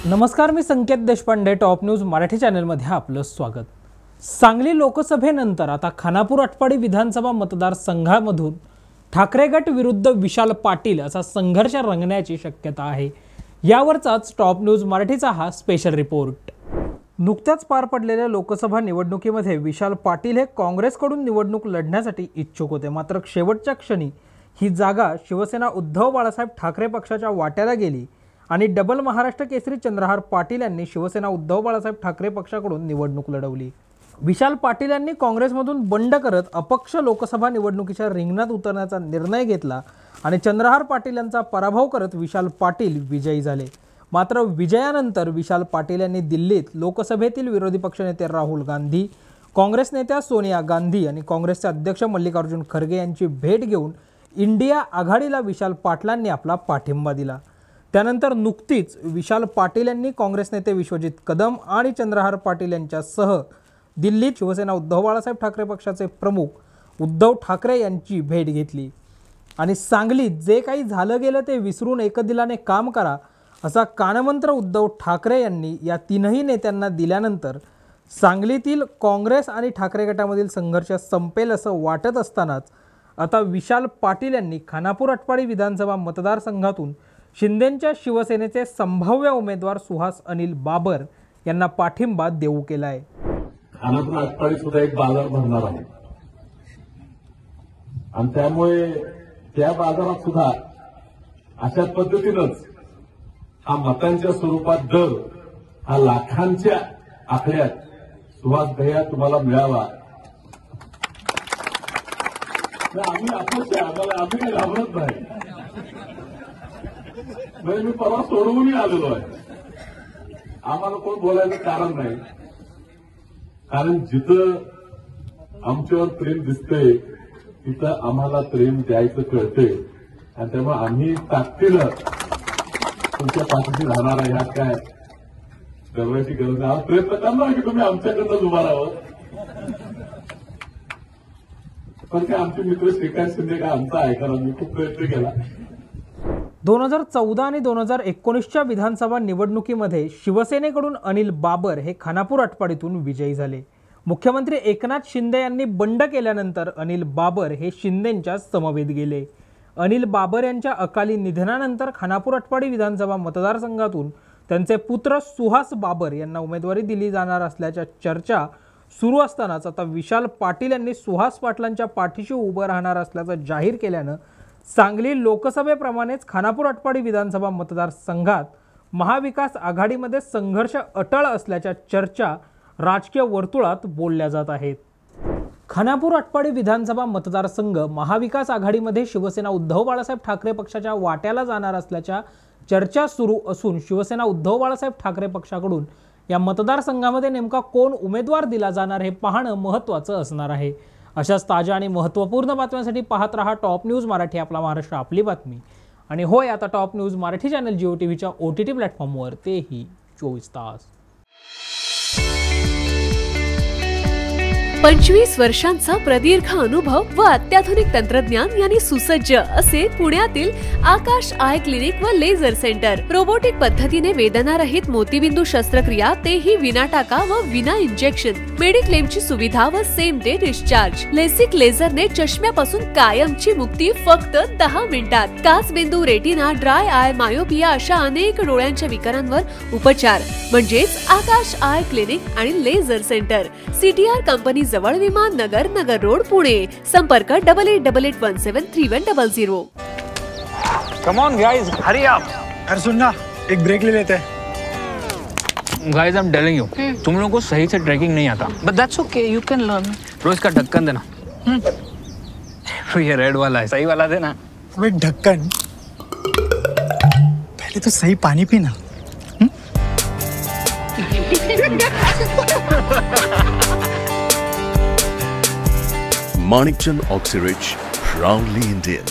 नमस्कार, मी संकेत Deshpande. Top news Marathi चॅनलमध्ये आपलं स्वागत. सांगली लोकसभेनंतर आता खानापूर आटपाडी विधानसभा मतदारसंघामधून ठाकरे गट विरुद्ध विशाल पाटील असा संघर्ष रंगण्याची शक्यता आहे. यावरचाच टॉप न्यूज मराठीचा हा स्पेशल रिपोर्ट. नुकत्याच पार पडलेल्या लोकसभा निवडणुकीमध्ये विशाल पाटील हे काँग्रेसकडून निवडणूक लढण्यासाठी इच्छुक होते. मात्र शेवटच्या क्षणी ही जागा शिवसेना उद्धव बाळासाहेब ठाकरे पक्षाच्या वाट्याला गेली आणि डबल महाराष्ट्र केसरी चंद्रहार पाटील यांनी शिवसेना उद्धव बाळासाहेब ठाकरे पक्षाकडून निवडणूक लढवली. विशाल पाटील यांनी काँग्रेसमधून बंड करत अपक्ष लोकसभा निवडणुकीच्या रिंगणात उतरण्याचा निर्णय घेतला आणि चंद्रहार पाटील यांचा पराभव करत विशाल पाटील विजयी झाले. मात्र विजयानंतर विशाल पाटील यांनी दिल्लीत लोकसभेतील विरोधी पक्षनेते राहुल गांधी, काँग्रेस नेत्या सोनिया गांधी आणि काँग्रेसचे अध्यक्ष मल्लिकार्जुन खरगे यांची भेट घेऊन इंडिया आघाडीला विशाल पाटलांनी आपला पाठिंबा दिला. त्यानंतर नुकतीच विशाल पाटील यांनी काँग्रेस नेते विश्वजित कदम आणि चंद्रहार पाटील यांच्यासह दिल्लीत शिवसेना उद्धव बाळासाहेब ठाकरे पक्षाचे प्रमुख उद्धव ठाकरे यांची भेट घेतली आणि सांगलीत जे काही झालं गेलं ते विसरून एकदिलाने काम करा असा कानमंत्र उद्धव ठाकरे यांनी या तीनही नेत्यांना दिल्यानंतर सांगलीतील काँग्रेस आणि ठाकरे गटामधील संघर्ष संपेल असं वाटत असतानाच आता विशाल पाटील यांनी खानापूर आटपाडी विधानसभा मतदारसंघातून शिंदेंच्या शिवसेनेचे संभाव्य उमेदवार सुहास अनिल बाबर यांना पाठिंबा देऊ केला आहे. खानापूर आटपाडी सुद्धा एक बाजार भरणार आहे आणि त्यामुळे त्या बाजारात सुद्धा अशा पद्धतीनंच हा मतांच्या स्वरूपात दर हा लाखांच्या आकड्यात सुहास भैया तुम्हाला मिळावा. आम्ही अपक्ष आम्हाला आम्ही घाबरत नाही. मी परवा सोडवूनही आलेलो आहे. आम्हाला कोण बोलायचं कारण नाही. कारण जिथं आमच्यावर प्रेम दिसतंय तिथं आम्हाला प्रेम द्यायचं कळतंय आणि त्यामुळे आम्ही ताकदीनं तुमच्या पाठीशी राहणार आहे. ह्यात काय गरवायची गरज नाही. हा प्रयत्न करणार की तुम्ही आमच्याकडनं उभा राहावं. पण काय आमचे मित्र श्रीकांत शिंदे का आमचा आहे कारण आम्ही खूप प्रयत्न केला. 2014 आणि 2019च्या विधानसभा निवडणुकीमध्ये शिवसेनेकडून अनिल बाबर हे खानापूर आटपाडीतून विजयी झाले. मुख्यमंत्री एकनाथ शिंदे यांनी बंड केल्यानंतर अनिल बाबर हे शिंदेंच्या समवेत गेले. अनिल बाबर यांच्या अकाली निधनानंतर खानापूर आटपाडी विधानसभा मतदारसंघातून त्यांचे पुत्र सुहास बाबर यांना उमेदवारी दिली जाणार असल्याच्या चर्चा सुरू असतानाच आता विशाल पाटील यांनी सुहास पाटलांच्या पाठीशी उभं राहणार असल्याचं जाहीर केल्यानं सांगली लोकसभेप्रमाणेच खानापूर आटपाडी विधानसभा मतदारसंघात महाविकास आघाडीमध्ये संघर्ष अटळ असल्याच्या चर्चा राजकीय वर्तुळात बोलल्या जात आहेत. खानापूर आटपाडी विधानसभा मतदारसंघ महाविकास आघाडीमध्ये शिवसेना उद्धव बाळासाहेब ठाकरे पक्षाच्या वाट्याला जाणार असल्याच्या चर्चा सुरू असून शिवसेना उद्धव बाळासाहेब ठाकरे पक्षाकडून या मतदारसंघामध्ये नेमका कोण उमेदवार दिला जाणार हे पाहणं महत्त्वाचं असणार आहे. अशाच ताज्या आणि महत्त्वपूर्ण बातम्यांसाठी पाहत रहा टॉप न्यूज मराठी, आपला महाराष्ट्र आपली बातमी. आणि होय, आता top news Marathi channel Jio टीव्हीच्या OTT प्लॅटफॉर्मवर तेही 24 तास. 25 वर्षांचा प्रदीर्घ अनुभव व अत्याधुनिक तंत्रज्ञान यांनी सुसज्ज असे पुण्यातील आकाश आय क्लिनिक व लेझर सेंटर. रोबोटिक पद्धतीने वेदनारहित मोतीबिंदू शस्त्रक्रिया, तेही विना टाका व विना इंजेक्शन. मेडिक्लेमची सुविधा व सेम डे डिस्चार्ज. लेसिक लेझरने चष्म्यापासून कायमची मुक्ती फक्त 10 मिनिटात. काचबिंदू, रेटिना, ड्राय आय, मायोपिया अशा अनेक डोळ्यांच्या विकारांवर उपचार म्हणजेच आकाश आय क्लिनिक आणि लेझर सेंटर. CTR कंपनी जवळ, विमान नगर, नगर रोड, पुणे. संपर्क 8888173100. Come on guys, hurry up. अरे सुन ना, एक ब्रेक ले लेते हैं. Guys, I'm telling you, तुम लोगों को सही से ट्रैकिंग नहीं आता. But that's okay, you can learn. रोज का ढक्कन देना. ये रेड वाला है, सही वाला देना. अबे ढक्कन, पहले तो सही पानी पीना. Manikchand Oxyrich, proudly Indian.